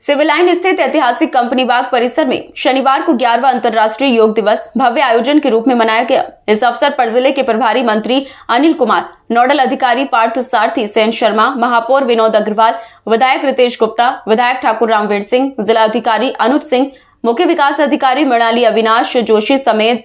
Civil line स्थित ऐतिहासिक company बाग परिसर में शनिवार को 11वां अंतर्राष्ट्रीय योग दिवस भव्य आयोजन के रूप में मनाया गया। इस अवसर पर जिले के प्रभारी मंत्री अनिल कुमार, नोडल अधिकारी पार्थ सारथी, सेन शर्मा, महापौर विनोद अग्रवाल, विधायक रितेश गुप्ता, विधायक ठाकुर रामवीर सिंह, जिला अधिकारी अनुज सिंह, मुख्य विकास अधिकारी मृणाली अविनाश जोशी समेत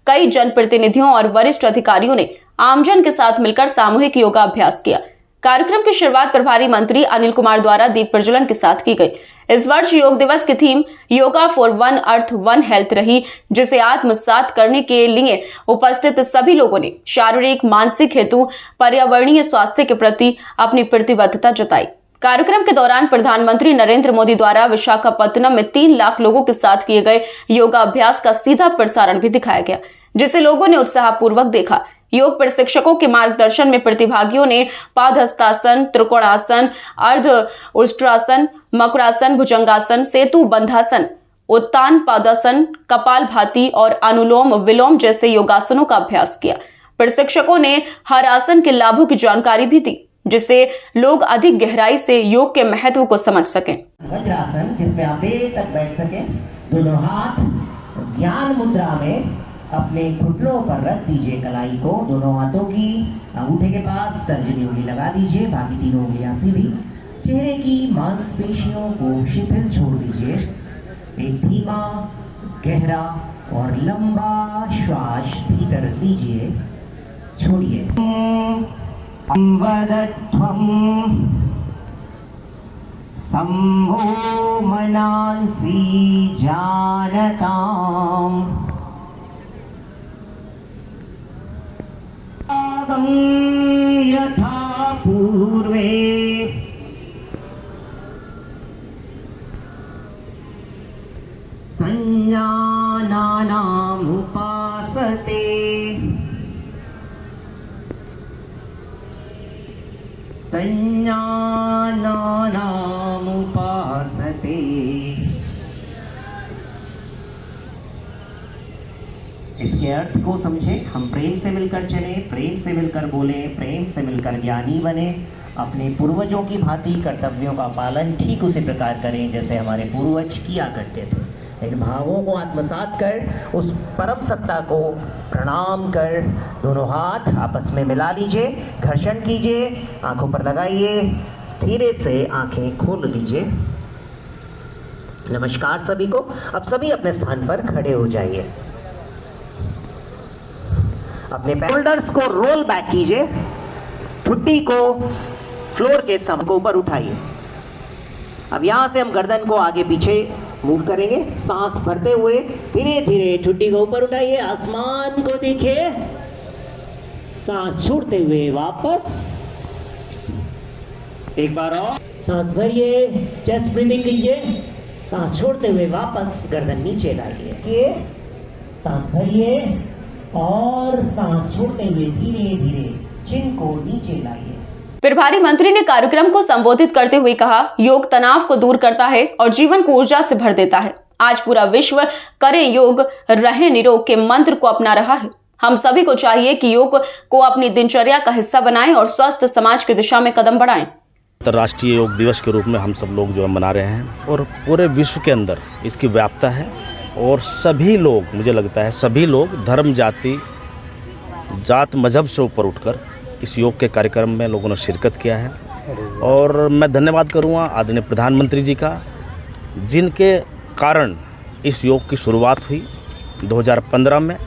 कई जनप्रतिनिधियों और वरिष्ठ अधिकारियों ने आमजन के साथ मिलकर सामूहिक योगाभ्यास किया। कार्यक्रम की शुरुआत प्रभारी मंत्री अनिल कुमार द्वारा दीप प्रज्वलन के साथ की गई। इस वर्ष योग दिवस की theme yoga for one earth one health रही, जिसे आत्मसात करने के लिए उपस्थित सभी लोगों ने शारीरिक मानसिक हेतु पर्यावरणीय स्वास्थ्य के प्रति अपनी प्रतिबद्धता जताई। कार्यक्रम के दौरान प्रधानमंत्री नरेंद्र मोदी द्वारा विशाखापत्तनम में 3 लाख लोगों के साथ किए गए योगाभ्यास का सीधा प्रसारण भी दिखाया गया, जिसे लोगों ने उत्साहपूर्वक देखा। योग प्रशिक्षकों के मार्गदर्शन में प्रतिभागियों ने पादहस्तासन, त्रिकोणासन, अर्ध उष्ट्रासन, मकरासन, भुजंगासन, सेतु बंधासन, उत्तान पादासन, कपालभाति और अनुलोम विलोम जैसे योगासनों का अभ्यास किया। प्रशिक्षकों ने हर आसन के लाभों की जानकारी भी दी, जिससे लोग अधिक गहराई से योग के महत्व को समझ सकें। वज्रासन, जिसमें आप देर तक बैठ सकें, दोनों हाथ ज्ञान मुद्रा में अपने घुटनों पर रख दीजिए कलाई को, दोनों हाथों की अंगूठे के पास तर्जनी उंगली लगा दीजिए, बाकी तीनों उंगलियां सीधी। चेहरे की मांसपेशियों को शिथिल छोड़ दीजिए। एक धीमा, गहरा और लंबा श्वास भीतर लीजिए, छोड़िए। वदध्वं संभो मनांसि जानताम् यथा पूर्वे संज्ञानामुपासते संज्ञानामुपासते। इसके अर्थ को समझे। हम प्रेम से मिलकर चले, प्रेम से मिलकर बोले, प्रेम से मिलकर ज्ञानी बने, अपने पूर्वजों की भांति कर्तव्यों का पालन ठीक उसी प्रकार करें जैसे हमारे पूर्वज किया करते थे। इन भावों को आत्मसात कर उस परम सत्ता को प्रणाम कर दोनों हाथ आपस में मिला लीजिए, घर्षण कीजिए, आंखों पर लगाइए, धीरे से आंखें खोल लीजिए। नमस्कार सभी को। अब सभी अपने स्थान पर खड़े हो जाइए। अपने शोल्डर्स को रोल बैक कीजिए, ठुड्डी को फ्लोर के सम को ऊपर उठाइए। अब यहां से हम गर्दन को आगे पीछे मूव करेंगे। सांस भरते हुए धीरे धीरे ठुड्डी को ऊपर उठाइए, आसमान को देखिए। सांस छोड़ते हुए वापस, एक बार और सांस भरिए, चेस्ट ब्रीदिंग कीजिए। सांस छोड़ते हुए वापस गर्दन नीचे लाइए, सांस भरिए और सांस छोड़ते हुए धीरे धीरे चिन को नीचे लाइए। प्रभारी मंत्री ने कार्यक्रम को संबोधित करते हुए कहा, योग तनाव को दूर करता है और जीवन को ऊर्जा से भर देता है। आज पूरा विश्व करे योग, रहे निरोग के मंत्र को अपना रहा है। हम सभी को चाहिए कि योग को अपनी दिनचर्या का हिस्सा बनाएं और स्वस्थ समाज की दिशा में कदम बढ़ाएं। अंतर्राष्ट्रीय योग दिवस के रूप में हम सब लोग जो है मना रहे हैं और पूरे विश्व के अंदर इसकी व्याप्तता है और सभी लोग, मुझे लगता है सभी लोग धर्म, जाति, जात, मजहब से ऊपर उठकर इस योग के कार्यक्रम में लोगों ने शिरकत किया है। और मैं धन्यवाद करूँगा आदरणीय प्रधानमंत्री जी का, जिनके कारण इस योग की शुरुआत हुई 2015 में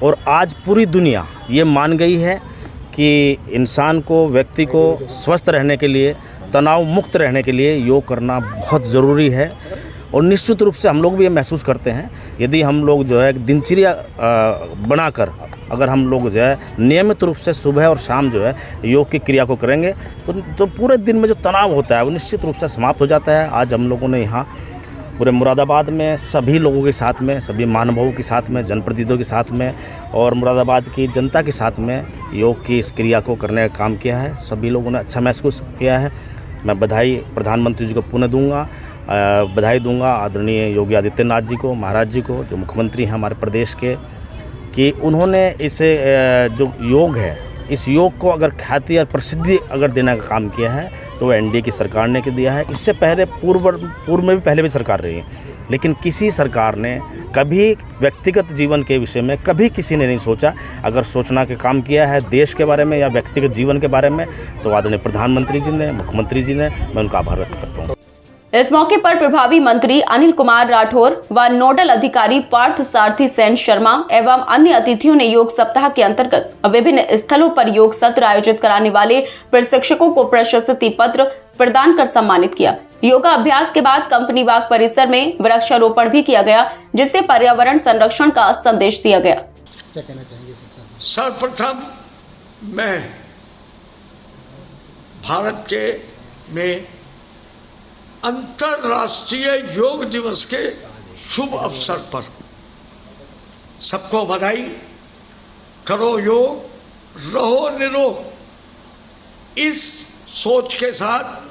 और आज पूरी दुनिया ये मान गई है कि इंसान को, व्यक्ति को स्वस्थ रहने के लिए, तनाव मुक्त रहने के लिए योग करना बहुत ज़रूरी है। और निश्चित रूप से हम लोग भी ये महसूस करते हैं, यदि हम लोग जो है दिनचर्या बनाकर अगर हम लोग जो है नियमित रूप से सुबह और शाम जो है योग की क्रिया को करेंगे तो पूरे दिन में जो तनाव होता है वो निश्चित रूप से समाप्त हो जाता है। आज हम लोगों ने यहाँ पूरे मुरादाबाद में सभी लोगों के साथ में, सभी महानुभावों के साथ में, जनप्रतिनिधियों के साथ में और मुरादाबाद की जनता के साथ में योग की इस क्रिया को करने का काम किया है। सभी लोगों ने अच्छा महसूस किया है। मैं बधाई प्रधानमंत्री जी को पुनः दूंगा, बधाई दूंगा आदरणीय योगी आदित्यनाथ जी को, महाराज जी को, जो मुख्यमंत्री हैं हमारे प्रदेश के, कि उन्होंने इसे जो योग है इस योग को अगर ख्याति और प्रसिद्धि अगर देने का काम किया है तो वो एनडीए की सरकार ने दिया है। इससे पहले पूर्व में भी पहले भी सरकार रही है, लेकिन किसी सरकार ने कभी व्यक्तिगत जीवन के विषय में कभी किसी ने नहीं सोचा। अगर सोचना के काम किया है देश के बारे में या व्यक्तिगत जीवन के बारे में तो आदरणीय प्रधानमंत्री जी ने, मुख्यमंत्री जी ने, मैं उनका आभार व्यक्त करता हूँ। इस मौके पर प्रभारी मंत्री अनिल कुमार राठौर व नोडल अधिकारी पार्थ सारथी सेन शर्मा एवं अन्य अतिथियों ने योग सप्ताह के अंतर्गत विभिन्न स्थलों पर योग सत्र आयोजित कराने वाले प्रशिक्षकों को प्रशस्ति पत्र प्रदान कर सम्मानित किया। योगा अभ्यास के बाद कंपनी बाग परिसर में वृक्षारोपण भी किया गया, जिससे पर्यावरण संरक्षण का संदेश दिया गया। क्या कहना चाहेंगे? सर्वप्रथम मैं भारत के में अंतर्राष्ट्रीय योग दिवस के शुभ अवसर पर सबको बधाई। करो योग, रहो निरोग। इस सोच के साथ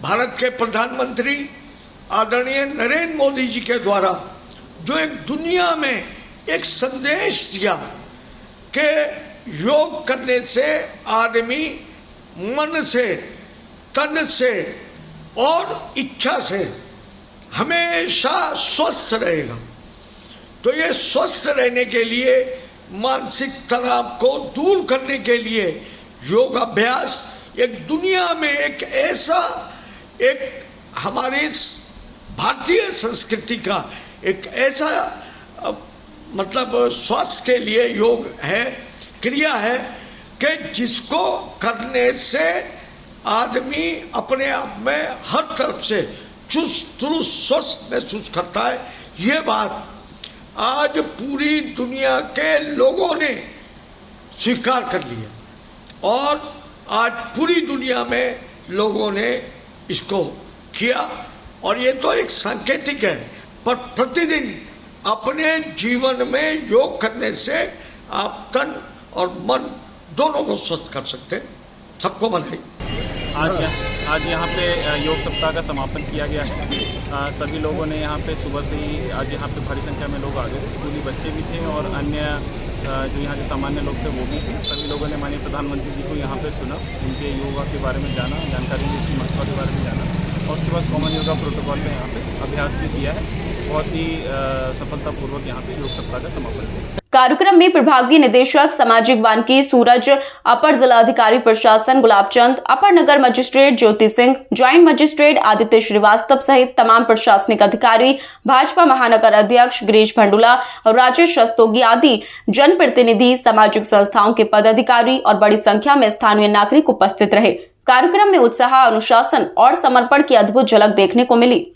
भारत के प्रधानमंत्री आदरणीय नरेंद्र मोदी जी के द्वारा जो एक दुनिया में एक संदेश दिया कि योग करने से आदमी मन से, तन से और इच्छा से हमेशा स्वस्थ रहेगा। तो ये स्वस्थ रहने के लिए, मानसिक तनाव को दूर करने के लिए योग अभ्यास एक दुनिया में एक ऐसा एक हमारी भारतीय संस्कृति का एक ऐसा मतलब स्वास्थ्य के लिए योग है, क्रिया है कि जिसको करने से आदमी अपने आप में हर तरफ से चुस्त दुरुस्त स्वस्थ महसूस करता है। ये बात आज पूरी दुनिया के लोगों ने स्वीकार कर लिया और आज पूरी दुनिया में लोगों ने इसको किया। और ये तो एक सांकेतिक है, पर प्रतिदिन अपने जीवन में योग करने से आप तन और मन दोनों को स्वस्थ कर सकते हैं। सबको बधाई। आज यहाँ पे योग सप्ताह का समापन किया गया है। सभी लोगों ने यहाँ पे सुबह से ही आज यहाँ पे भारी संख्या में लोग आ गए थे। स्कूली बच्चे भी थे और अन्य जो यहाँ के सामान्य लोग थे वो भी थे। सभी लोगों ने माननीय प्रधानमंत्री जी को यहाँ पे सुना, उनके योगा के बारे में जाना, जानकारी ली, उसकी महत्व के बारे में जाना और उसके बाद कॉमन योगा प्रोटोकॉल में यहाँ पे अभ्यास भी किया है। बहुत ही सफलतापूर्वक यहाँ पे योग सप्ताह का समापन किया। कार्यक्रम में प्रभागीय निदेशक सामाजिक वानिकी सूरज, अपर जिला अधिकारी प्रशासन गुलाबचंद, अपर नगर magistrate Jyoti Singh, joint magistrate Aditya Srivastava सहित तमाम प्रशासनिक अधिकारी, भाजपा महानगर अध्यक्ष गिरीश भंडुला और राजेश रस्तोगी आदि जनप्रतिनिधि, सामाजिक संस्थाओं के पदाधिकारी और बड़ी संख्या में स्थानीय नागरिक उपस्थित रहे। कार्यक्रम में उत्साह, अनुशासन और समर्पण की अद्भुत झलक देखने को मिली।